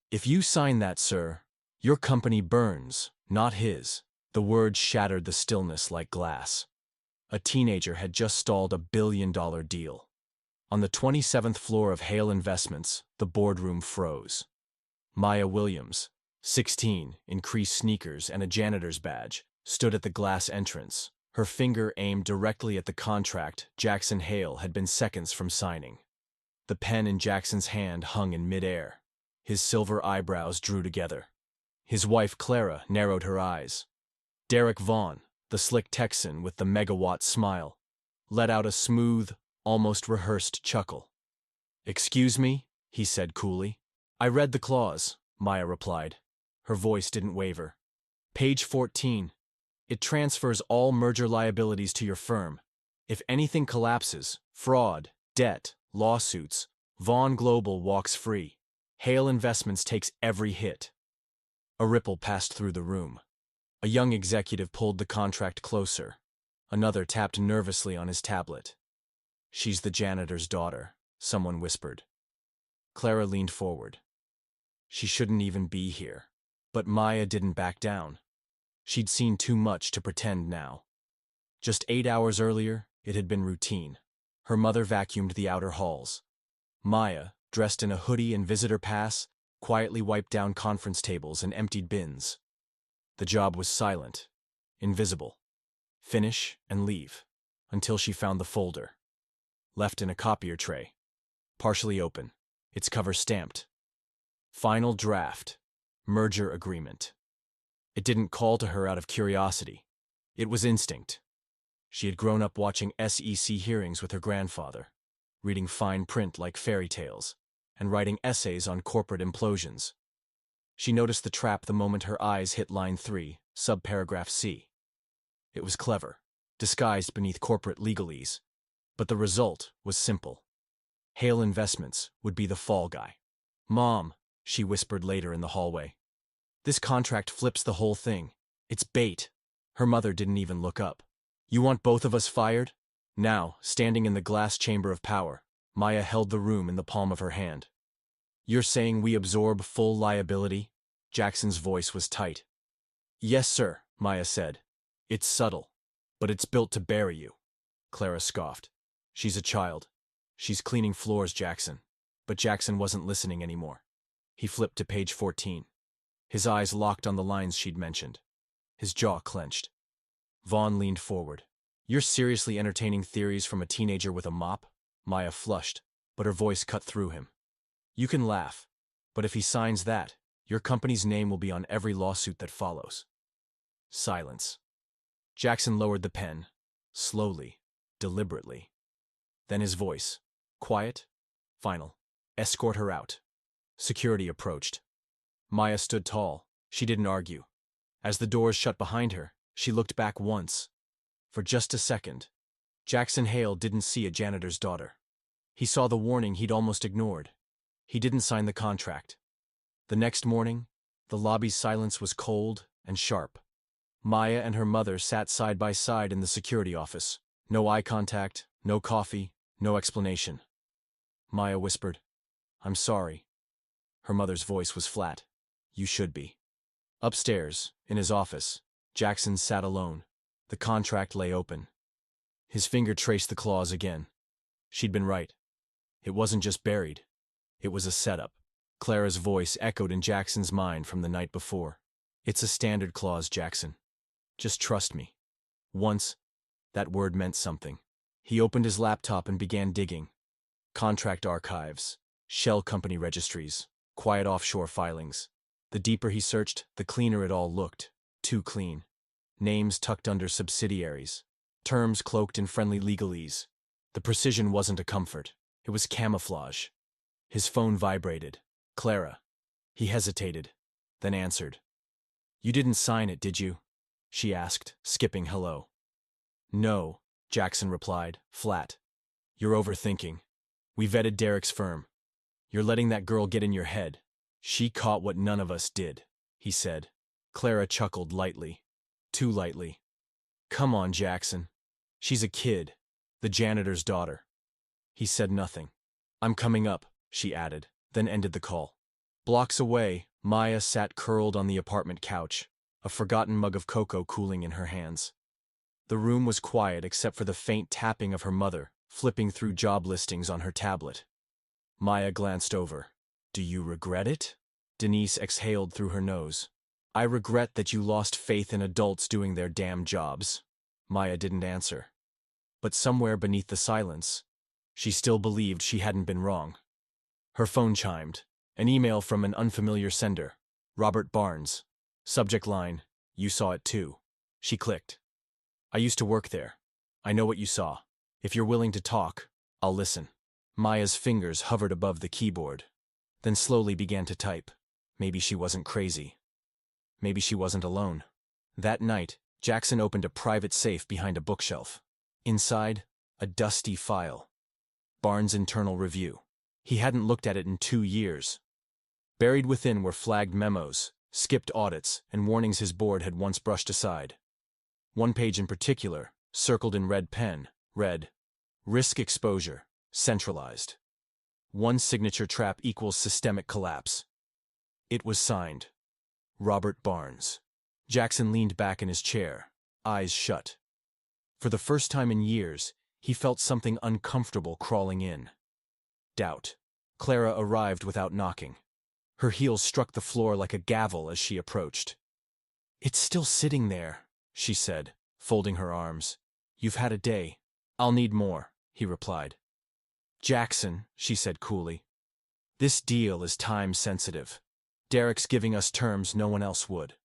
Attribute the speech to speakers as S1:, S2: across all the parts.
S1: If you sign that, sir, your company burns, not his. The words shattered the stillness like glass. A teenager had just stalled a billion-dollar deal. On the 27th floor of Hale Investments, the boardroom froze. Maya Williams, 16, in creased sneakers and a janitor's badge, stood at the glass entrance, her finger aimed directly at the contract Jackson Hale had been seconds from signing. The pen in Jackson's hand hung in midair. His silver eyebrows drew together. His wife Clara narrowed her eyes. Derek Vaughn, the slick Texan with the megawatt smile, let out a smooth, almost rehearsed chuckle. "Excuse me," he said coolly. "I read the clause," Maya replied. Her voice didn't waver. "Page 14. It transfers all merger liabilities to your firm. If anything collapses, fraud, debt, lawsuits, Vaughn Global walks free. Hale Investments takes every hit." A ripple passed through the room. A young executive pulled the contract closer. Another tapped nervously on his tablet. "She's the janitor's daughter," someone whispered. Clara leaned forward. She shouldn't even be here. But Maya didn't back down. She'd seen too much to pretend now. Just 8 hours earlier, it had been routine. Her mother vacuumed the outer halls. Maya, dressed in a hoodie and visitor pass, quietly wiped down conference tables and emptied bins. The job was silent, invisible. Finish and leave, until she found the folder. Left in a copier tray. Partially open, its cover stamped. Final draft. Merger agreement. It didn't call to her out of curiosity. It was instinct. She had grown up watching SEC hearings with her grandfather, reading fine print like fairy tales, and writing essays on corporate implosions. She noticed the trap the moment her eyes hit line 3, subparagraph C. It was clever, disguised beneath corporate legalese, but the result was simple. Hale Investments would be the fall guy. "Mom," she whispered later in the hallway. "This contract flips the whole thing. It's bait." Her mother didn't even look up. "You want both of us fired?" Now, standing in the glass chamber of power, Maya held the room in the palm of her hand. "You're saying we absorb full liability?" Jackson's voice was tight. "Yes, sir," Maya said. "It's subtle, but it's built to bury you." Clara scoffed. "She's a child. She's cleaning floors, Jackson." But Jackson wasn't listening anymore. He flipped to page 14. His eyes locked on the lines she'd mentioned. His jaw clenched. Vaughn leaned forward. "You're seriously entertaining theories from a teenager with a mop?" Maya flushed, but her voice cut through him. "You can laugh, but if he signs that, your company's name will be on every lawsuit that follows." Silence. Jackson lowered the pen, slowly, deliberately. Then his voice, quiet, final. "Escort her out." Security approached. Maya stood tall. She didn't argue. As the doors shut behind her, she looked back once. For just a second. Jackson Hale didn't see a janitor's daughter. He saw the warning he'd almost ignored. He didn't sign the contract. The next morning, the lobby's silence was cold and sharp. Maya and her mother sat side by side in the security office. No eye contact, no coffee, no explanation. Maya whispered, "I'm sorry." Her mother's voice was flat. "You should be." Upstairs, in his office, Jackson sat alone. The contract lay open. His finger traced the clause again. She'd been right. It wasn't just buried. It was a setup. Clara's voice echoed in Jackson's mind from the night before. "It's a standard clause, Jackson. Just trust me." Once, that word meant something. He opened his laptop and began digging. Contract archives, shell company registries, quiet offshore filings. The deeper he searched, the cleaner it all looked. Too clean. Names tucked under subsidiaries. Terms cloaked in friendly legalese. The precision wasn't a comfort. It was camouflage. His phone vibrated. "Clara." He hesitated, then answered. "You didn't sign it, did you?" she asked, skipping hello. "No," Jackson replied, flat. "You're overthinking. We vetted Derek's firm. You're letting that girl get in your head." "She caught what none of us did," he said. Clara chuckled lightly. Too lightly. "Come on, Jackson. She's a kid. The janitor's daughter." He said nothing. "I'm coming up," she added, then ended the call. Blocks away, Maya sat curled on the apartment couch, a forgotten mug of cocoa cooling in her hands. The room was quiet except for the faint tapping of her mother, flipping through job listings on her tablet. Maya glanced over. "Do you regret it?" Denise exhaled through her nose. "I regret that you lost faith in adults doing their damn jobs." Maya didn't answer. But somewhere beneath the silence, she still believed she hadn't been wrong. Her phone chimed. An email from an unfamiliar sender. Robert Barnes. Subject line, "You saw it too." She clicked. "I used to work there. I know what you saw. If you're willing to talk, I'll listen." Maya's fingers hovered above the keyboard, then slowly began to type. Maybe she wasn't crazy. Maybe she wasn't alone. That night, Jackson opened a private safe behind a bookshelf. Inside, a dusty file. Barnes' internal review. He hadn't looked at it in 2 years. Buried within were flagged memos, skipped audits, and warnings his board had once brushed aside. One page in particular, circled in red pen, read, "Risk exposure, centralized. One signature trap equals systemic collapse." It was signed, Robert Barnes. Jackson leaned back in his chair, eyes shut. For the first time in years, he felt something uncomfortable crawling in. Doubt. Clara arrived without knocking. Her heels struck the floor like a gavel as she approached. "It's still sitting there," she said, folding her arms. "You've had a day. I'll need more," he replied. "Jackson," she said coolly, "this deal is time-sensitive. Derek's giving us terms no one else would."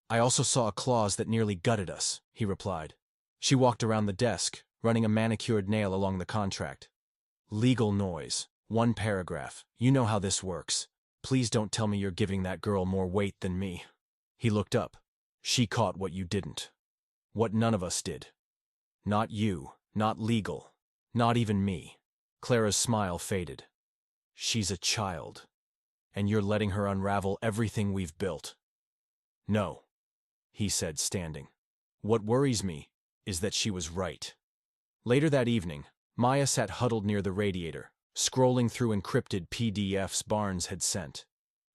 S1: "I also saw a clause that nearly gutted us," he replied. She walked around the desk, running a manicured nail along the contract. "Legal noise. 1 paragraph. You know how this works. Please don't tell me you're giving that girl more weight than me." He looked up. "She caught what you didn't. What none of us did. Not you, not legal, not even me." Clara's smile faded. "She's a child, and you're letting her unravel everything we've built." "No," he said, standing. "What worries me is that she was right." Later that evening, Maya sat huddled near the radiator, scrolling through encrypted PDFs Barnes had sent.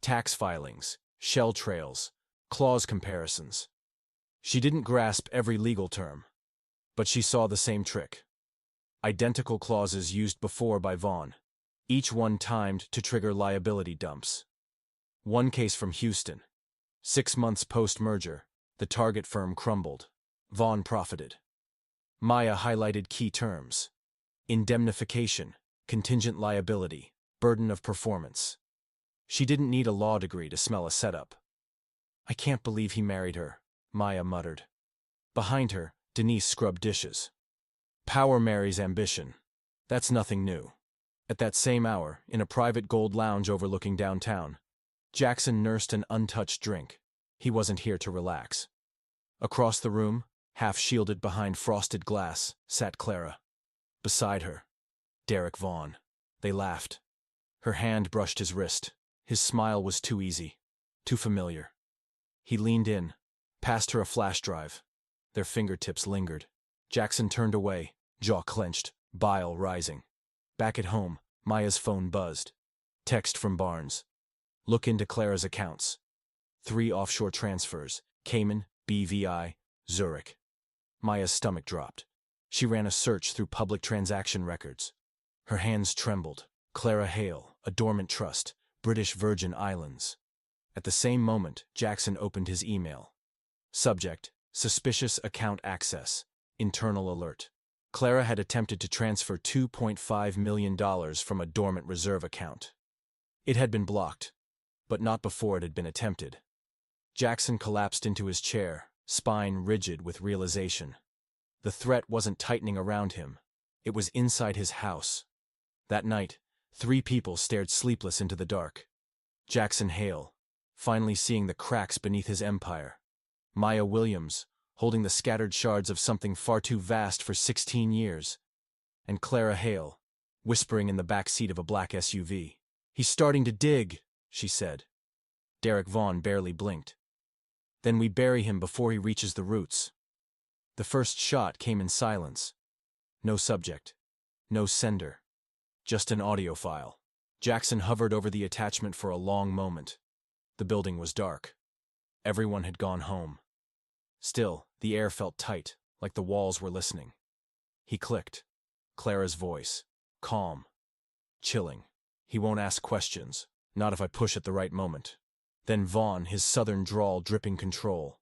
S1: Tax filings, shell trails, clause comparisons. She didn't grasp every legal term, but she saw the same trick. Identical clauses used before by Vaughn, each one timed to trigger liability dumps. One case from Houston. 6 months post-merger, the target firm crumbled. Vaughn profited. Maya highlighted key terms: indemnification, contingent liability, burden of performance. She didn't need a law degree to smell a setup. "I can't believe he married her," Maya muttered. Behind her, Denise scrubbed dishes. "Power marries ambition. That's nothing new." At that same hour, in a private gold lounge overlooking downtown, Jackson nursed an untouched drink. He wasn't here to relax. Across the room, half shielded behind frosted glass, sat Clara. Beside her, Derek Vaughn. They laughed. Her hand brushed his wrist. His smile was too easy, too familiar. He leaned in, passed her a flash drive. Their fingertips lingered. Jackson turned away, jaw clenched, bile rising. Back at home, Maya's phone buzzed. Text from Barnes. "Look into Clara's accounts. 3 offshore transfers, Cayman, BVI, Zurich." Maya's stomach dropped. She ran a search through public transaction records. Her hands trembled. Clara Hale, a dormant trust, British Virgin Islands. At the same moment, Jackson opened his email. Subject: suspicious account access. Internal alert. Clara had attempted to transfer $2.5 million from a dormant reserve account. It had been blocked, but not before it had been attempted. Jackson collapsed into his chair, spine rigid with realization. The threat wasn't tightening around him. It was inside his house. That night, 3 people stared sleepless into the dark. Jackson Hale, finally seeing the cracks beneath his empire. Maya Williams, holding the scattered shards of something far too vast for 16 years. And Clara Hale, whispering in the back seat of a black SUV. "He's starting to dig," she said. Derek Vaughn barely blinked. "Then we bury him before he reaches the roots." The first shot came in silence. No subject. No sender. Just an audio file. Jackson hovered over the attachment for a long moment. The building was dark. Everyone had gone home. Still, the air felt tight, like the walls were listening. He clicked. Clara's voice. Calm. Chilling. He won't ask questions. Not if I push at the right moment. Then Vaughn, his southern drawl dripping control.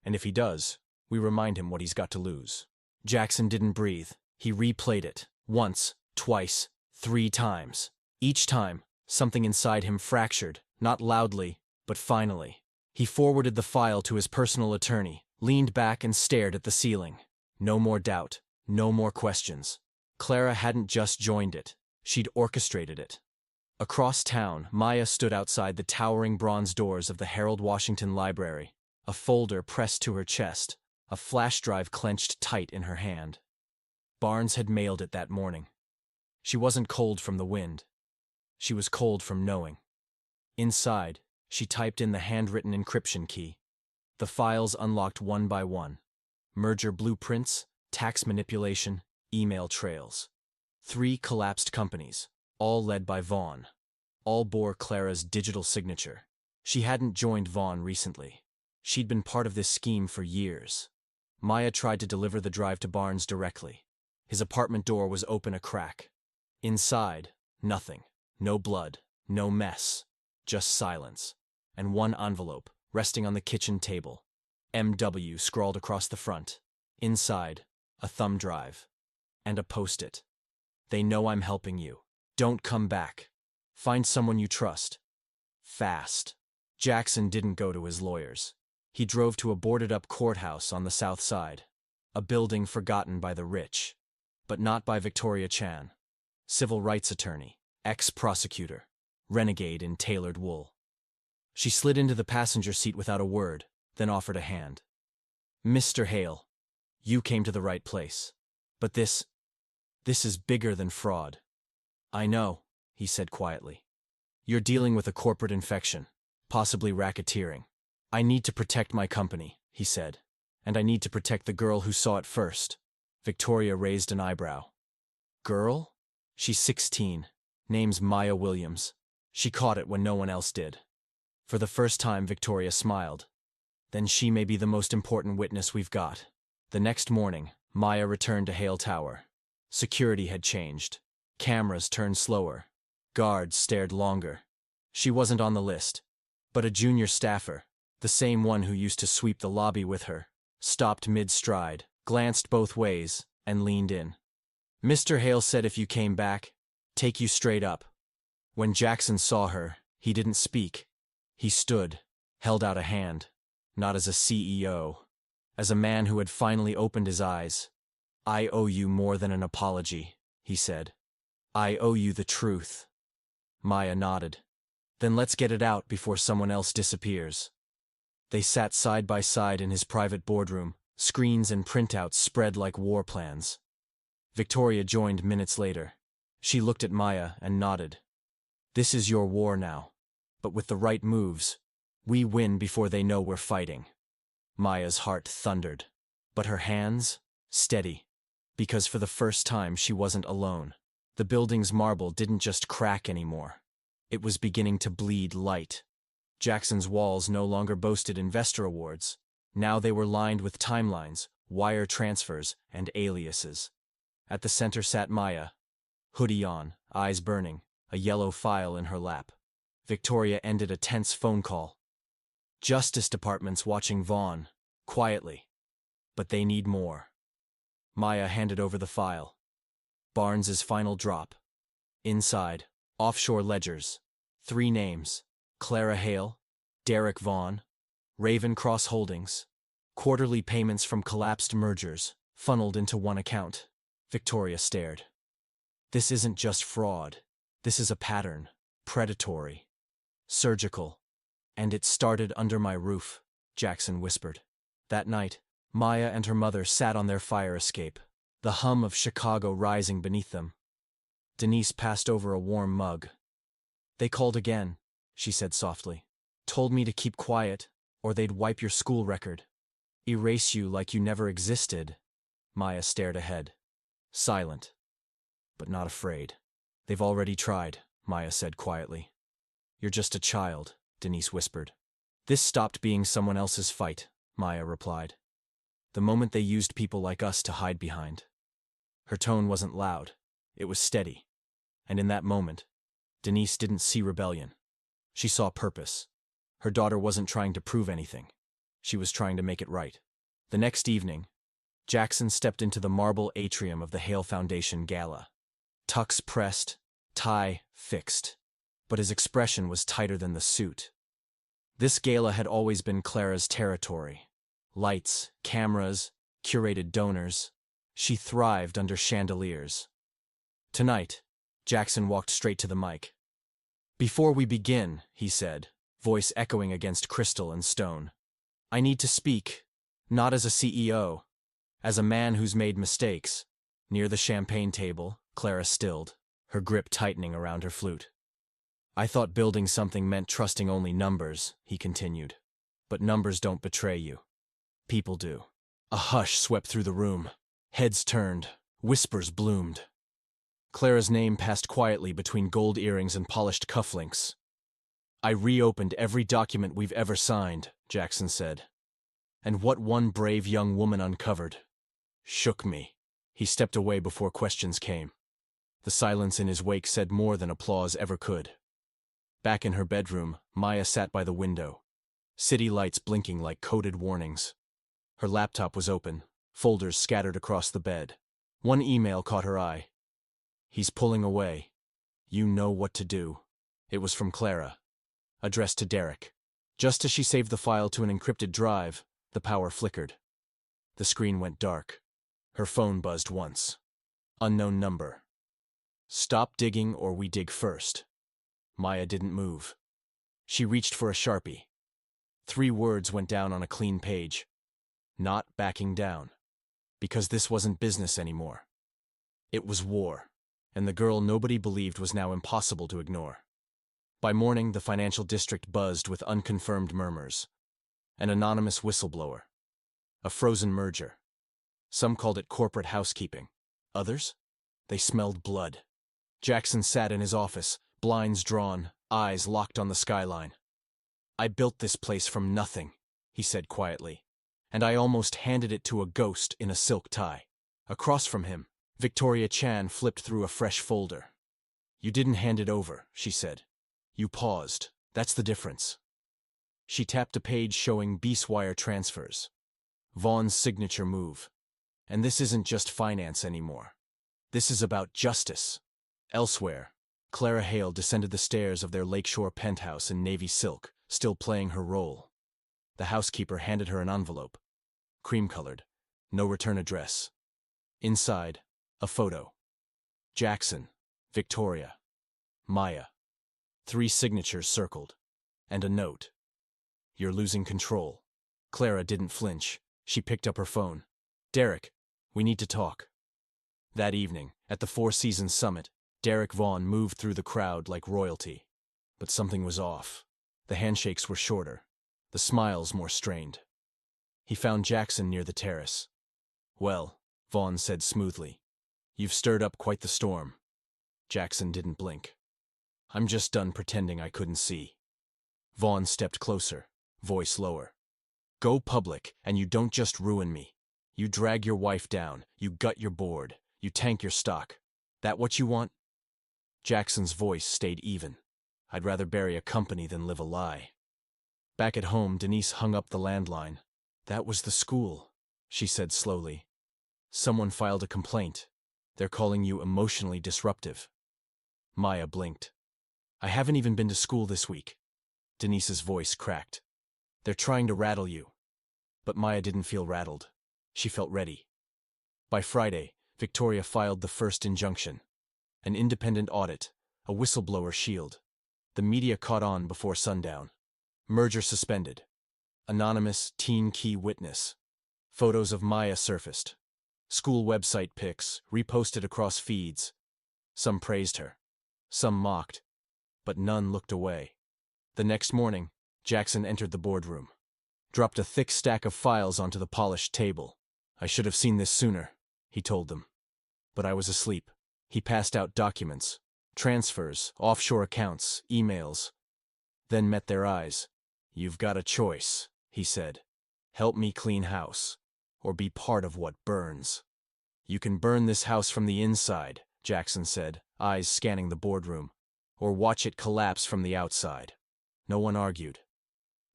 S1: And if he does, we remind him what he's got to lose. Jackson didn't breathe. He replayed it. Once, twice, 3 times. Each time, something inside him fractured, not loudly, but finally. He forwarded the file to his personal attorney, leaned back and stared at the ceiling. No more doubt, no more questions. Clara hadn't just joined it. She'd orchestrated it. Across town, Maya stood outside the towering bronze doors of the Harold Washington Library, a folder pressed to her chest, a flash drive clenched tight in her hand. Barnes had mailed it that morning. She wasn't cold from the wind. She was cold from knowing. Inside, she typed in the handwritten encryption key. The files unlocked one by one. Merger blueprints, tax manipulation, email trails. 3 collapsed companies, all led by Vaughn. All bore Clara's digital signature. She hadn't joined Vaughn recently. She'd been part of this scheme for years. Maya tried to deliver the drive to Barnes directly. His apartment door was open a crack. Inside, nothing. No blood, no mess. Just silence. And one envelope, resting on the kitchen table. MW scrawled across the front. Inside, a thumb drive. And a post-it. They know I'm helping you. Don't come back. Find someone you trust. Fast. Jackson didn't go to his lawyers. He drove to a boarded-up courthouse on the south side. A building forgotten by the rich. But not by Victoria Chan. Civil rights attorney. Ex-prosecutor. Renegade in tailored wool. She slid into the passenger seat without a word, then offered a hand. Mr. Hale, you came to the right place. But this is bigger than fraud. I know, he said quietly. You're dealing with a corporate infection, possibly racketeering. I need to protect my company, he said. And I need to protect the girl who saw it first. Victoria raised an eyebrow. Girl? She's 16. Name's Maya Williams. She caught it when no one else did. For the first time, Victoria smiled. Then she may be the most important witness we've got. The next morning, Maya returned to Hale Tower. Security had changed. Cameras turned slower. Guards stared longer. She wasn't on the list. But a junior staffer, the same one who used to sweep the lobby with her, stopped mid-stride, glanced both ways, and leaned in. Mr. Hale said if you came back, take you straight up. When Jackson saw her, he didn't speak. He stood, held out a hand, not as a CEO, as a man who had finally opened his eyes. I owe you more than an apology, he said. I owe you the truth. Maya nodded. Then let's get it out before someone else disappears. They sat side by side in his private boardroom, screens and printouts spread like war plans. Victoria joined minutes later. She looked at Maya and nodded. This is your war now. But with the right moves, we win before they know we're fighting. Maya's heart thundered. But her hands? Steady. Because for the first time she wasn't alone. The building's marble didn't just crack anymore. It was beginning to bleed light. Jackson's walls no longer boasted investor awards. Now they were lined with timelines, wire transfers, and aliases. At the center sat Maya, hoodie on, eyes burning, a yellow file in her lap. Victoria ended a tense phone call. Justice Department's watching Vaughn, quietly. But they need more. Maya handed over the file. Barnes's final drop. Inside, offshore ledgers. 3 names. Clara Hale, Derek Vaughn, Ravencross Holdings. Quarterly payments from collapsed mergers, funneled into one account. Victoria stared. This isn't just fraud. This is a pattern. Predatory. Surgical. And it started under my roof, Jackson whispered. That night, Maya and her mother sat on their fire escape, the hum of Chicago rising beneath them. Denise passed over a warm mug. They called again, she said softly. Told me to keep quiet, or they'd wipe your school record. Erase you like you never existed. Maya stared ahead. Silent. But not afraid. They've already tried, Maya said quietly. You're just a child, Denise whispered. This stopped being someone else's fight, Maya replied. The moment they used people like us to hide behind. Her tone wasn't loud, it was steady. And in that moment, Denise didn't see rebellion. She saw purpose. Her daughter wasn't trying to prove anything. She was trying to make it right. The next evening, Jackson stepped into the marble atrium of the Hale Foundation gala. Tux pressed, tie fixed. But his expression was tighter than the suit. This gala had always been Clara's territory. Lights, cameras, curated donors. She thrived under chandeliers. Tonight, Jackson walked straight to the mic. Before we begin, he said, voice echoing against crystal and stone, I need to speak, not as a CEO, as a man who's made mistakes. Near the champagne table, Clara stilled, her grip tightening around her flute. I thought building something meant trusting only numbers, he continued. But numbers don't betray you. People do. A hush swept through the room. Heads turned. Whispers bloomed. Clara's name passed quietly between gold earrings and polished cufflinks. I reopened every document we've ever signed, Jackson said. And what one brave young woman uncovered shook me. He stepped away before questions came. The silence in his wake said more than applause ever could. Back in her bedroom, Maya sat by the window, city lights blinking like coded warnings. Her laptop was open, folders scattered across the bed. One email caught her eye. He's pulling away. You know what to do. It was from Clara, addressed to Derek. Just as she saved the file to an encrypted drive, the power flickered. The screen went dark. Her phone buzzed once. Unknown number. Stop digging or we dig first. Maya didn't move. She reached for a Sharpie. 3 words went down on a clean page. Not backing down. Because this wasn't business anymore. It was war, and the girl nobody believed was now impossible to ignore. By morning, the financial district buzzed with unconfirmed murmurs. An anonymous whistleblower. A frozen merger. Some called it corporate housekeeping. Others? They smelled blood. Jackson sat in his office, blinds drawn, eyes locked on the skyline. I built this place from nothing, he said quietly, and I almost handed it to a ghost in a silk tie. Across from him, Victoria Chan flipped through a fresh folder. You didn't hand it over, she said. You paused. That's the difference. She tapped a page showing Beeswire transfers. Vaughn's signature move. And this isn't just finance anymore. This is about justice. Elsewhere, Clara Hale descended the stairs of their lakeshore penthouse in navy silk, still playing her role. The housekeeper handed her an envelope. Cream-colored. No return address. Inside, a photo. Jackson, Victoria, Maya. 3 signatures circled. And a note. You're losing control. Clara didn't flinch. She picked up her phone. Derek, we need to talk. That evening, at the Four Seasons Summit, Derek Vaughn moved through the crowd like royalty. But something was off. The handshakes were shorter, the smiles more strained. He found Jackson near the terrace. Well, Vaughn said smoothly, you've stirred up quite the storm. Jackson didn't blink. I'm just done pretending I couldn't see. Vaughn stepped closer, voice lower. Go public, and you don't just ruin me. You drag your wife down, you gut your board, you tank your stock. That what you want? Jackson's voice stayed even. I'd rather bury a company than live a lie. Back at home, Denise hung up the landline. That was the school, she said slowly. Someone filed a complaint. They're calling you emotionally disruptive. Maya blinked. I haven't even been to school this week. Denise's voice cracked. They're trying to rattle you. But Maya didn't feel rattled. She felt ready. By Friday, Victoria filed the first injunction. An independent audit, a whistleblower shield. The media caught on before sundown. Merger suspended. Anonymous teen key witness. Photos of Maya surfaced. School website pics, reposted across feeds. Some praised her. Some mocked. But none looked away. The next morning, Jackson entered the boardroom. Dropped a thick stack of files onto the polished table. I should have seen this sooner, he told them. But I was asleep. He passed out documents. transfers, offshore accounts, emails. Then met their eyes. "You've got a choice," he said. "Help me clean house, or be part of what burns." "You can burn this house from the inside," Jackson said, eyes scanning the boardroom, "or watch it collapse from the outside." No one argued.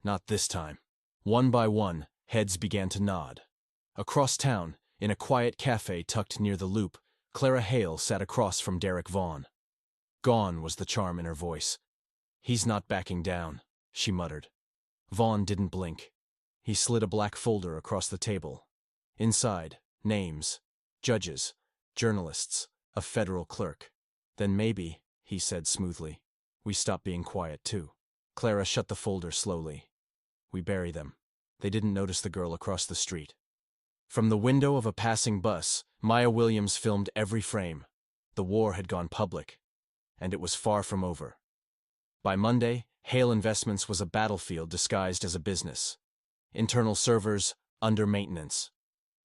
S1: Not this time. One by one, heads began to nod. Across town, in a quiet cafe tucked near the Loop, Clara Hale sat across from Derek Vaughn. Gone was the charm in her voice. "He's not backing down," she muttered. Vaughn didn't blink. He slid a black folder across the table. Inside, names, judges, journalists, a federal clerk. "Then maybe," he said smoothly, "we stop being quiet too." Clara shut the folder slowly. "We bury them." They didn't notice the girl across the street. From the window of a passing bus, Maya Williams filmed every frame. The war had gone public, and it was far from over. By Monday, Hale Investments was a battlefield disguised as a business. Internal servers, under maintenance.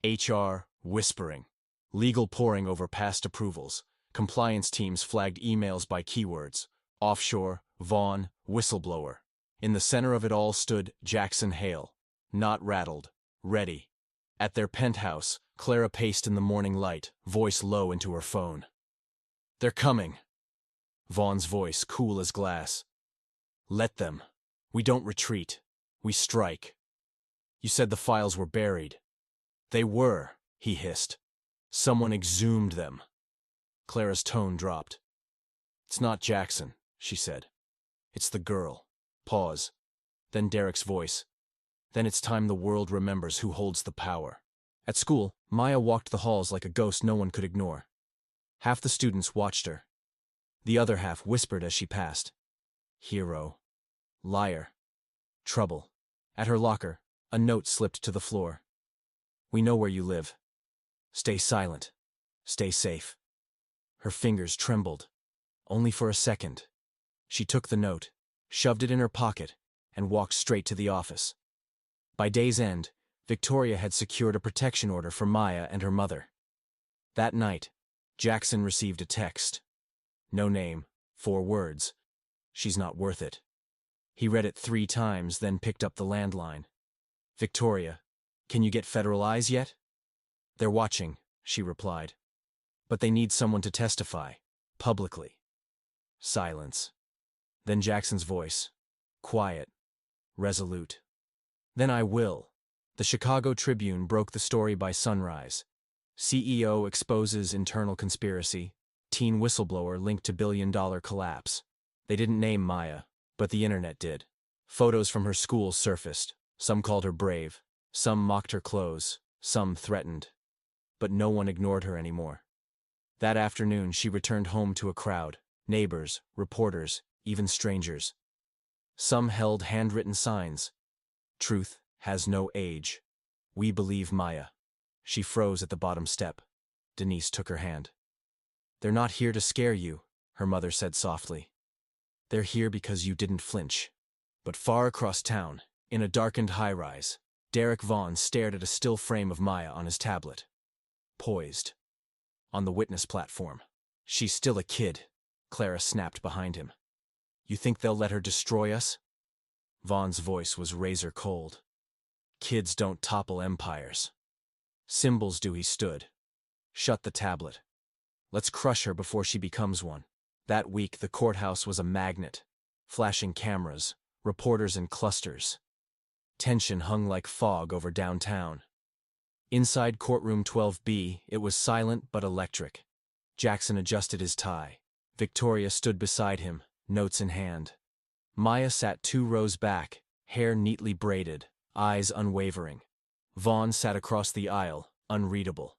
S1: HR, whispering. Legal poring over past approvals. Compliance teams flagged emails by keywords. Offshore, Vaughn, whistleblower. In the center of it all stood Jackson Hale. Not rattled. Ready. At their penthouse, Clara paced in the morning light, voice low into her phone. "They're coming." Vaughn's voice, cool as glass. "Let them. We don't retreat. We strike." "You said the files were buried." "They were," he hissed. "Someone exhumed them." Clara's tone dropped. "It's not Jackson," she said. "It's the girl." Pause. Then Derek's voice. "Then it's time the world remembers who holds the power." At school, Maya walked the halls like a ghost no one could ignore. Half the students watched her. The other half whispered as she passed. Hero. Liar. Trouble. At her locker, a note slipped to the floor. "We know where you live. Stay silent. Stay safe." Her fingers trembled. Only for a second. She took the note, shoved it in her pocket, and walked straight to the office. By day's end, Victoria had secured a protection order for Maya and her mother. That night, Jackson received a text. No name, 4 words. "She's not worth it." He read it 3 times, then picked up the landline. "Victoria, can you get federal eyes yet?" "They're watching," she replied. "But they need someone to testify. Publicly." Silence. Then Jackson's voice. Quiet. Resolute. "Then I will." The Chicago Tribune broke the story by sunrise. CEO exposes internal conspiracy. Teen whistleblower linked to billion-dollar collapse. They didn't name Maya, but the internet did. Photos from her school surfaced. Some called her brave. Some mocked her clothes. Some threatened. But no one ignored her anymore. That afternoon, she returned home to a crowd. Neighbors, reporters, even strangers. Some held handwritten signs. "Truth has no age. We believe Maya." She froze at the bottom step. Denise took her hand. "They're not here to scare you," her mother said softly. "They're here because you didn't flinch." But far across town, in a darkened high-rise, Derek Vaughn stared at a still frame of Maya on his tablet. Poised. On the witness platform. "She's still a kid," Clara snapped behind him. "You think they'll let her destroy us?" Vaughn's voice was razor cold. "Kids don't topple empires." "Symbols do," he stood. "Shut the tablet. Let's crush her before she becomes one." That week, the courthouse was a magnet. Flashing cameras, reporters in clusters. Tension hung like fog over downtown. Inside courtroom 12B, it was silent but electric. Jackson adjusted his tie. Victoria stood beside him, notes in hand. Maya sat 2 rows back, hair neatly braided, eyes unwavering. Vaughn sat across the aisle, unreadable.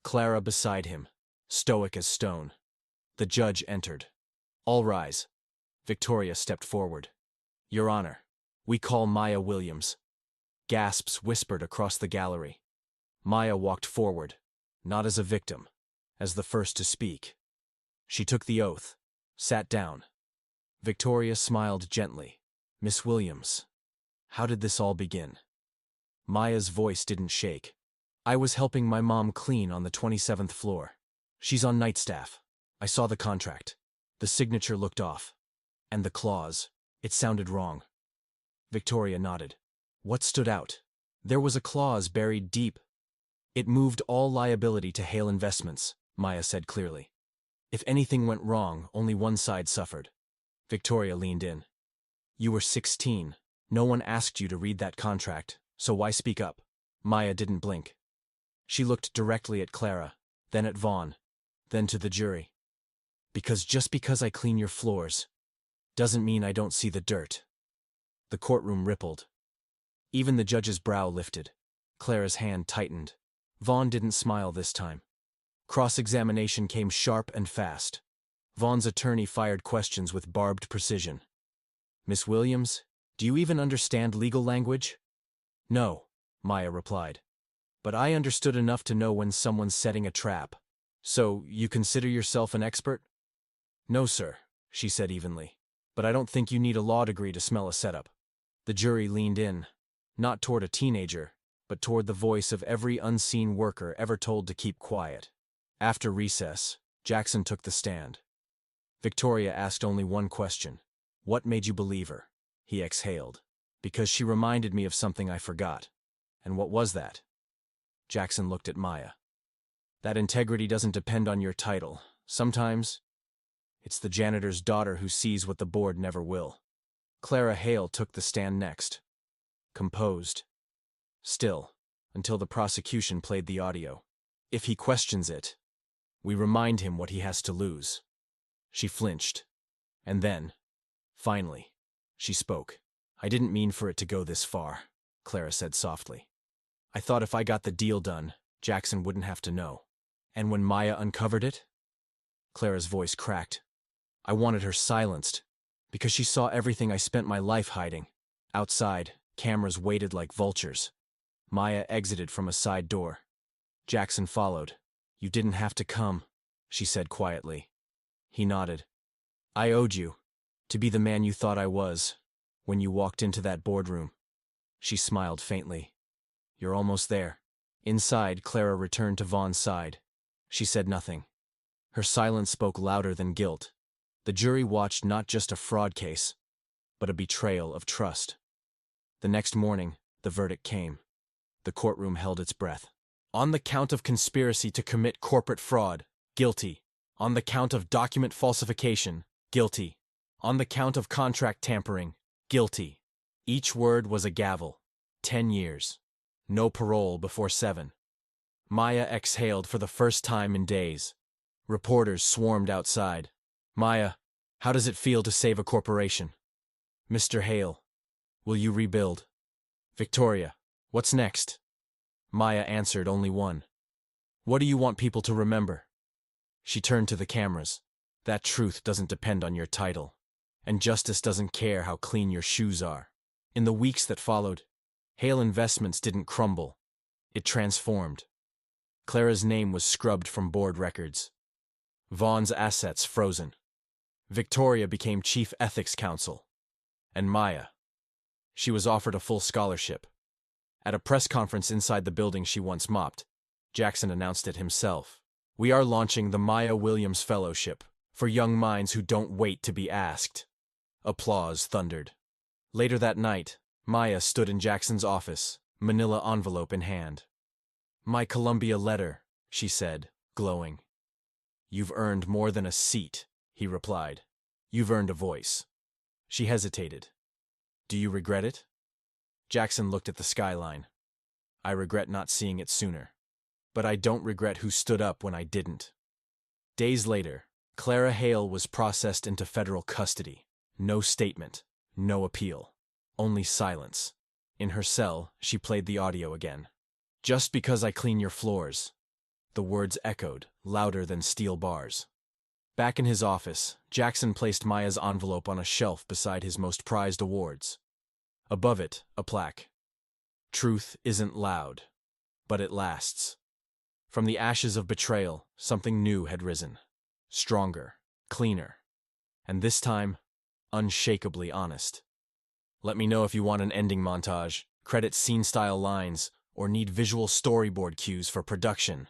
S1: Clara beside him, stoic as stone. The judge entered. "All rise." Victoria stepped forward. "Your Honor, we call Maya Williams." Gasps whispered across the gallery. Maya walked forward, not as a victim, as the first to speak. She took the oath, sat down. Victoria smiled gently. "Miss Williams, how did this all begin?" Maya's voice didn't shake. "I was helping my mom clean on the 27th floor. She's on night staff. I saw the contract. The signature looked off. And the clause. It sounded wrong. Victoria nodded. What stood out? There was a clause buried deep. It moved all liability to Hale Investments, Maya said clearly. If anything went wrong, only one side suffered. Victoria leaned in. You were 16. No one asked you to read that contract, so why speak up? Maya didn't blink. She looked directly at Clara, then at Vaughn, then to the jury. Just because I clean your floors doesn't mean I don't see the dirt. The courtroom rippled. Even the judge's brow lifted. Clara's hand tightened. Vaughn didn't smile this time. Cross-examination came sharp and fast. Vaughn's attorney fired questions with barbed precision. Miss Williams, do you even understand legal language? No, Maya replied. But I understood enough to know when someone's setting a trap. So, you consider yourself an expert? No, sir, she said evenly. But I don't think you need a law degree to smell a setup. The jury leaned in, not toward a teenager, but toward the voice of every unseen worker ever told to keep quiet. After recess, Jackson took the stand. Victoria asked only one question. What made you believe her? He exhaled. Because she reminded me of something I forgot. And what was that? Jackson looked at Maya. That integrity doesn't depend on your title. Sometimes, it's the janitor's daughter who sees what the board never will. Clara Hale took the stand next. Composed. Still, until the prosecution played the audio. If he questions it, we remind him what he has to lose. She flinched. And then, finally, she spoke. I didn't mean for it to go this far, Clara said softly. I thought if I got the deal done, Jackson wouldn't have to know. And when Maya uncovered it? Clara's voice cracked. I wanted her silenced, because she saw everything I spent my life hiding. Outside, cameras waited like vultures. Maya exited from a side door. Jackson followed. You didn't have to come, she said quietly. He nodded. I owed you, to be the man you thought I was, when you walked into that boardroom. She smiled faintly. You're almost there. Inside, Clara returned to Vaughn's side. She said nothing. Her silence spoke louder than guilt. The jury watched not just a fraud case, but a betrayal of trust. The next morning, the verdict came. The courtroom held its breath. On the count of conspiracy to commit corporate fraud, guilty. On the count of document falsification, guilty. On the count of contract tampering, guilty. Each word was a gavel. 10 years. No parole before 7. Maya exhaled for the first time in days. Reporters swarmed outside. Maya, how does it feel to save a corporation? Mr. Hale, will you rebuild? Victoria, what's next? Maya answered only one. What do you want people to remember? She turned to the cameras. That truth doesn't depend on your title. And justice doesn't care how clean your shoes are. In the weeks that followed, Hale Investments didn't crumble. It transformed. Clara's name was scrubbed from board records. Vaughn's assets frozen. Victoria became chief ethics counsel. And Maya. She was offered a full scholarship. At a press conference inside the building she once mopped, Jackson announced it himself. We are launching the Maya Williams Fellowship for young minds who don't wait to be asked. Applause thundered. Later that night, Maya stood in Jackson's office, manila envelope in hand. My Columbia letter, she said, glowing. You've earned more than a seat, he replied. You've earned a voice. She hesitated. Do you regret it? Jackson looked at the skyline. I regret not seeing it sooner. But I don't regret who stood up when I didn't. Days later, Clara Hale was processed into federal custody. No statement, no appeal, only silence. In her cell, she played the audio again. Just because I clean your floors. The words echoed, louder than steel bars. Back in his office, Jackson placed Maya's envelope on a shelf beside his most prized awards. Above it, a plaque. Truth isn't loud, but it lasts. From the ashes of betrayal, something new had risen. Stronger, cleaner, and this time, unshakably honest. Let me know if you want an ending montage, credit scene-style lines, or need visual storyboard cues for production.